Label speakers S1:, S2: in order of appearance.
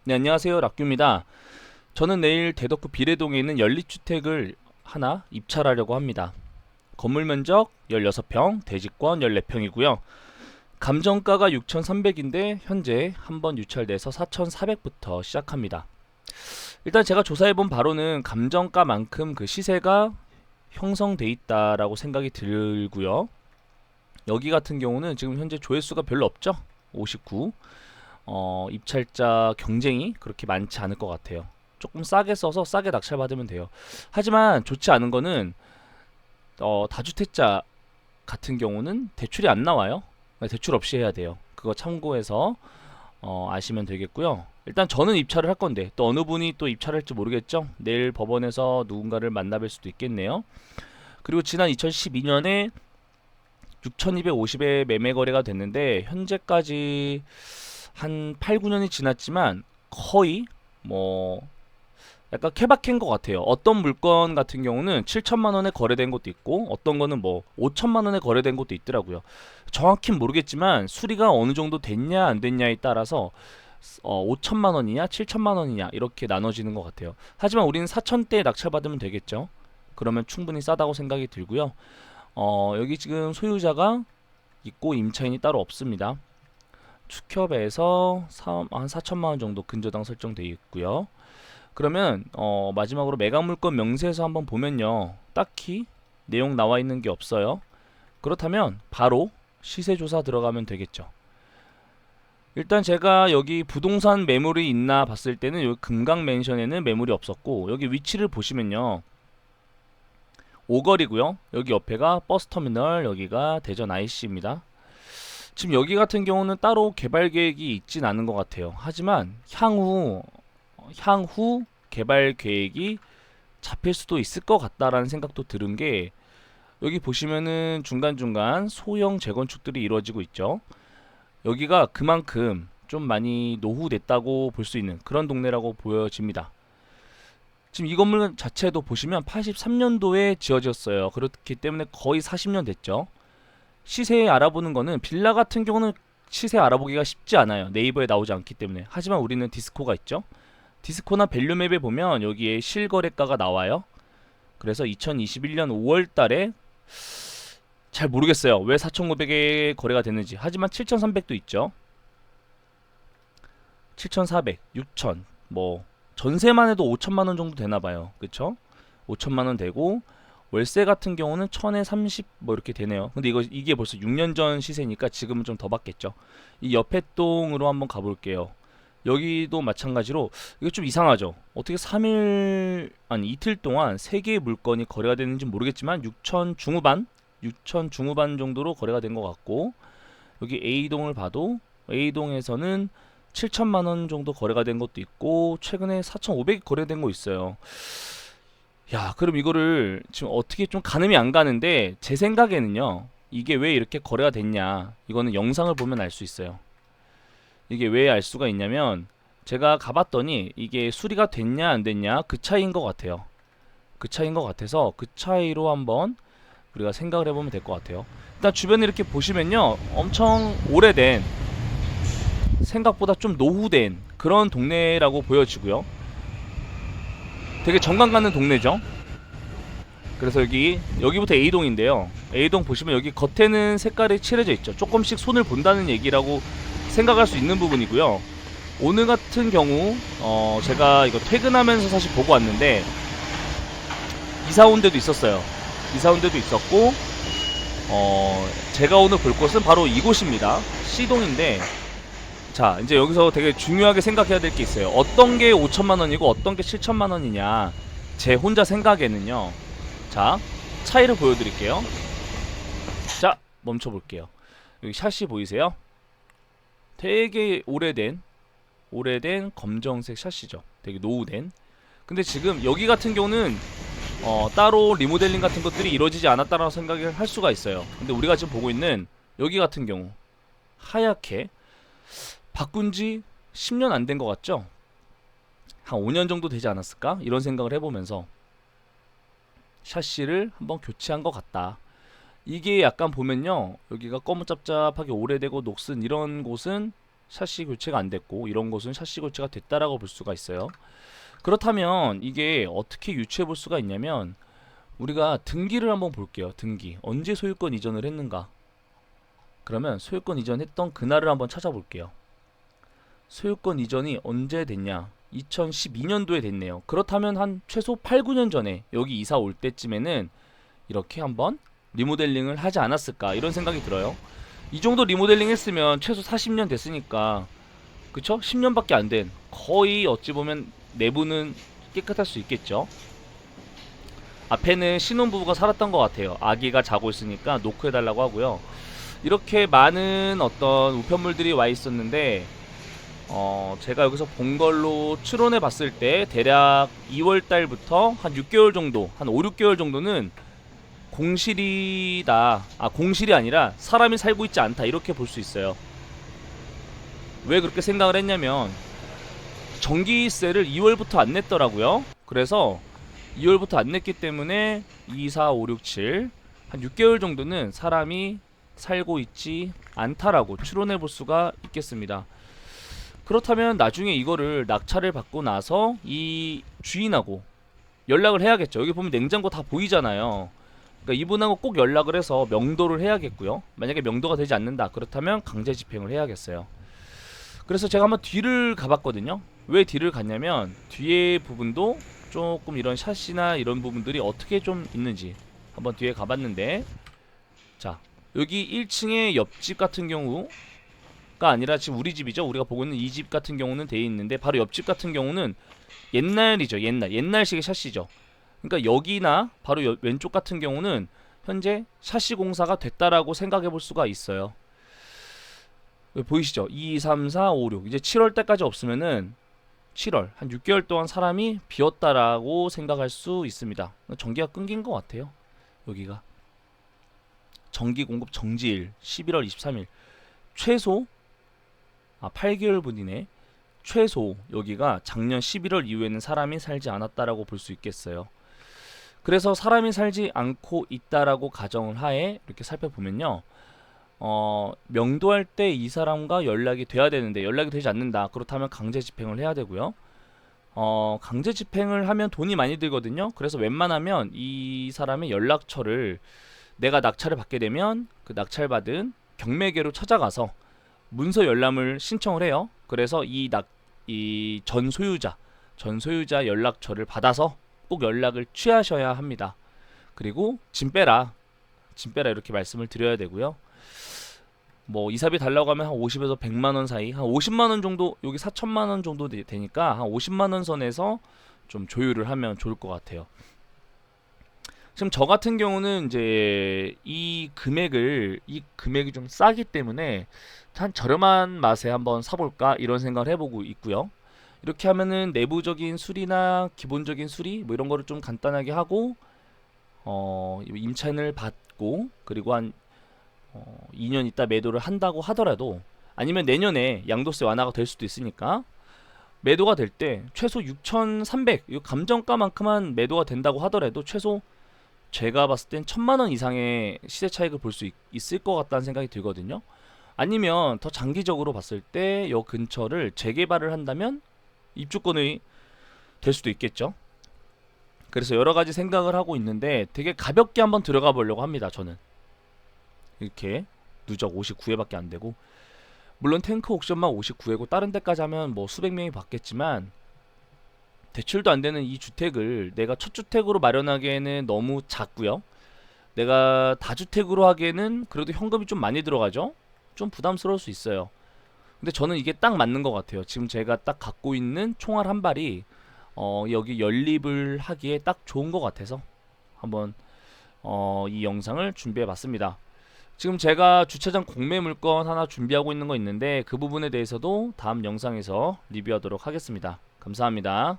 S1: 네, 안녕하세요. 락규입니다. 저는 내일 대덕구 비례동에 있는 연립주택을 하나 입찰하려고 합니다. 건물 면적 16평, 대지권 14평이고요. 감정가가 6,300인데 현재 한번 유찰돼서 4,400부터 시작합니다. 일단 제가 조사해본 바로는 감정가만큼 그 시세가 형성돼 있다라고 생각이 들고요. 여기 같은 경우는 지금 현재 조회수가 별로 없죠? 59. 입찰자 경쟁이 그렇게 많지 않을 것 같아요. 조금 싸게 써서 싸게 낙찰받으면 돼요. 하지만 좋지 않은 거는 다주택자 같은 경우는 대출이 안 나와요. 대출 없이 해야 돼요. 그거 참고해서 아시면 되겠고요. 일단 저는 입찰을 할 건데 또 어느 분이 또 입찰할지 모르겠죠. 내일 법원에서 누군가를 만나뵐 수도 있겠네요. 그리고 지난 2012년에 6,250에 매매 거래가 됐는데 현재까지 한 8, 9년이 지났지만 거의 뭐 약간 케바케인 것 같아요. 어떤 물건 같은 경우는 7천만 원에 거래된 것도 있고 어떤 거는 뭐 5천만 원에 거래된 것도 있더라고요. 정확히는 모르겠지만 수리가 어느 정도 됐냐 안 됐냐에 따라서 5천만 원이냐 7천만 원이냐 이렇게 나눠지는 것 같아요. 하지만 우리는 4천대에 낙찰받으면 되겠죠. 그러면 충분히 싸다고 생각이 들고요. 여기 지금 소유자가 있고 임차인이 따로 없습니다. 축협에서 한 4천만 원 정도 근저당 설정되어 있고요. 그러면 마지막으로 매각물건 명세서 한번 보면요. 딱히 내용 나와 있는 게 없어요. 그렇다면 바로 시세조사 들어가면 되겠죠. 일단 제가 여기 부동산 매물이 있나 봤을 때는 여기 금강맨션에는 매물이 없었고 여기 위치를 보시면요. 오거리고요. 여기 옆에가 버스터미널, 여기가 대전 IC입니다. 지금 여기 같은 경우는 따로 개발 계획이 있진 않은 것 같아요. 하지만 향후 개발 계획이 잡힐 수도 있을 것 같다라는 생각도 들은 게 여기 보시면은 중간중간 소형 재건축들이 이루어지고 있죠. 여기가 그만큼 좀 많이 노후됐다고 볼 수 있는 그런 동네라고 보여집니다. 지금 이 건물 자체도 보시면 83년도에 지어졌어요. 그렇기 때문에 거의 40년 됐죠. 시세 알아보는 거는 빌라 같은 경우는 시세 알아보기가 쉽지 않아요. 네이버에 나오지 않기 때문에. 하지만 우리는 디스코가 있죠. 디스코나 밸류맵에 보면 여기에 실거래가가 나와요. 그래서 2021년 5월 달에 잘 모르겠어요. 왜 4,900에 거래가 됐는지. 하지만 7,300도 있죠. 7,400, 6,000, 뭐 전세만 해도 5천만 원 정도 되나 봐요. 그쵸? 5천만 원 되고 월세 같은 경우는 1000에 30 뭐 이렇게 되네요. 근데 이게 벌써 6년 전 시세니까 지금은 좀 더 받겠죠. 이 옆에 동으로 한번 가볼게요. 여기도 마찬가지로 이게 좀 이상하죠. 어떻게 3일 아니 이틀 동안 3개의 물건이 거래가 됐는지 모르겠지만 6천 중후반 6천 중후반 정도로 거래가 된 것 같고 여기 A동을 봐도 A동에서는 7천만 원 정도 거래가 된 것도 있고 최근에 4,500이 거래된 거 있어요. 야, 그럼 이거를 지금 어떻게 좀 가늠이 안 가는데 제 생각에는요. 이게 왜 이렇게 거래가 됐냐. 이거는 영상을 보면 알 수 있어요. 이게 왜 알 수가 있냐면 제가 가봤더니 이게 수리가 됐냐 안 됐냐 그 차이인 것 같아요. 그 차이인 것 같아서 그 차이로 한번 우리가 생각을 해보면 될 것 같아요. 일단 주변에 이렇게 보시면요. 엄청 오래된 생각보다 좀 노후된 그런 동네라고 보여지고요. 되게 정감 가는 동네죠. 그래서 여기부터 A동인데요. A동 보시면 여기 겉에는 색깔이 칠해져 있죠. 조금씩 손을 본다는 얘기라고 생각할 수 있는 부분이고요. 오늘 같은 경우 제가 이거 퇴근하면서 사실 보고 왔는데 이사 온 데도 있었어요. 이사 온 데도 있었고 제가 오늘 볼 곳은 바로 이곳입니다. C동인데 자 이제 여기서 되게 중요하게 생각해야 될 게 있어요. 어떤 게 5천만 원이고 어떤 게 7천만 원이냐. 제 혼자 생각에는요. 자 차이를 보여드릴게요. 자 멈춰볼게요. 여기 샷이 보이세요? 되게 오래된 검정색 샷이죠. 되게 노후된. 근데 지금 여기 같은 경우는 따로 리모델링 같은 것들이 이루어지지 않았다라고 생각을 할 수가 있어요. 근데 우리가 지금 보고 있는 여기 같은 경우 하얗게 바꾼 지 10년 안 된 것 같죠? 한 5년 정도 되지 않았을까? 이런 생각을 해보면서 샤시를 한번 교체한 것 같다. 이게 약간 보면요. 여기가 검은짭짭하게 오래되고 녹슨 이런 곳은 샤시 교체가 안 됐고 이런 곳은 샤시 교체가 됐다라고 볼 수가 있어요. 그렇다면 이게 어떻게 유추해 볼 수가 있냐면 우리가 등기를 한번 볼게요. 등기 언제 소유권 이전을 했는가. 그러면 소유권 이전했던 그날을 한번 찾아볼게요. 소유권 이전이 언제 됐냐. 2012년도에 됐네요. 그렇다면 한 최소 8, 9년 전에 여기 이사 올 때쯤에는 이렇게 한번 리모델링을 하지 않았을까 이런 생각이 들어요. 이 정도 리모델링 했으면 최소 40년 됐으니까 그쵸? 10년밖에 안 된 거의 어찌 보면 내부는 깨끗할 수 있겠죠. 앞에는 신혼부부가 살았던 것 같아요. 아기가 자고 있으니까 노크해달라고 하고요. 이렇게 많은 어떤 우편물들이 와 있었는데 제가 여기서 본 걸로 추론해 봤을 때 대략 2월 달부터 한 6개월 정도, 한 5, 6개월 정도는 공실이다. 공실이 아니라 사람이 살고 있지 않다. 이렇게 볼 수 있어요. 왜 그렇게 생각을 했냐면 전기세를 2월부터 안 냈더라고요. 그래서 2월부터 안 냈기 때문에 2, 4, 5, 6, 7 한 6개월 정도는 사람이 살고 있지 않다라고 추론해 볼 수가 있겠습니다. 그렇다면 나중에 이거를 낙찰을 받고 나서 이 주인하고 연락을 해야겠죠. 여기 보면 냉장고 다 보이잖아요. 그러니까 이분하고 꼭 연락을 해서 명도를 해야겠고요. 만약에 명도가 되지 않는다. 그렇다면 강제 집행을 해야겠어요. 그래서 제가 한번 뒤를 가봤거든요. 왜 뒤를 갔냐면 뒤에 부분도 조금 이런 샷이나 이런 부분들이 어떻게 좀 있는지 한번 뒤에 가봤는데, 자 여기 1층에 옆집 같은 경우가 아니라 지금 우리 집이죠. 우리가 보고 있는 이 집 같은 경우는 돼 있는데 바로 옆집 같은 경우는 옛날이죠. 옛날식의 샷이죠. 그러니까 여기나 바로 왼쪽 같은 경우는 현재 샷시 공사가 됐다라고 생각해 볼 수가 있어요. 보이시죠? 2, 3, 4, 5, 6 이제 7월 때까지 없으면은 7월 한 6개월 동안 사람이 비었다라고 생각할 수 있습니다. 전기가 끊긴 것 같아요. 여기가 전기 공급 정지일 11월 23일 최소 8개월분이네. 최소 여기가 작년 11월 이후에는 사람이 살지 않았다라고 볼 수 있겠어요. 그래서 사람이 살지 않고 있다라고 가정을 하에 이렇게 살펴보면요. 명도할 때 이 사람과 연락이 돼야 되는데 연락이 되지 않는다. 그렇다면 강제 집행을 해야 되고요. 강제 집행을 하면 돈이 많이 들거든요. 그래서 웬만하면 이 사람의 연락처를 내가 낙찰을 받게 되면 그 낙찰받은 경매계로 찾아가서 문서 열람을 신청을 해요. 그래서 이 전 소유자 연락처를 받아서 꼭 연락을 취하셔야 합니다. 그리고 짐 빼라 이렇게 말씀을 드려야 되고요. 뭐 이사비 달라고 하면 한 50에서 100만원 사이, 한 50만원 정도, 여기 4천만원 정도 되니까 한 50만원 선에서 좀 조율을 하면 좋을 것 같아요. 지금 저 같은 경우는 이제 이 금액이 좀 싸기 때문에 한 저렴한 맛에 한번 사볼까 이런 생각을 해보고 있고요. 이렇게 하면은 내부적인 수리나 기본적인 수리 뭐 이런 거를 좀 간단하게 하고 임차인을 받고 그리고 한 2년 있다 매도를 한다고 하더라도, 아니면 내년에 양도세 완화가 될 수도 있으니까 매도가 될 때 최소 6,300 이 감정가만큼만 매도가 된다고 하더라도 최소 제가 봤을 땐 1,000만원 이상의 시세 차익을 볼 수 있을 것 같다는 생각이 들거든요. 아니면 더 장기적으로 봤을 때 이 근처를 재개발을 한다면 입주권이 될 수도 있겠죠. 그래서 여러가지 생각을 하고 있는데 되게 가볍게 한번 들어가 보려고 합니다. 저는 이렇게 누적 59회밖에 안 되고, 물론 탱크 옥션만 59회고 다른 데까지 하면 뭐 수백 명이 받겠지만 대출도 안 되는 이 주택을 내가 첫 주택으로 마련하기에는 너무 작고요. 내가 다주택으로 하기에는 그래도 현금이 좀 많이 들어가죠. 좀 부담스러울 수 있어요. 근데 저는 이게 딱 맞는 것 같아요. 지금 제가 딱 갖고 있는 총알 한 발이 여기 연립을 하기에 딱 좋은 것 같아서 한번 이 영상을 준비해 봤습니다. 지금 제가 주차장 공매 물건 하나 준비하고 있는 거 있는데 그 부분에 대해서도 다음 영상에서 리뷰하도록 하겠습니다. 감사합니다.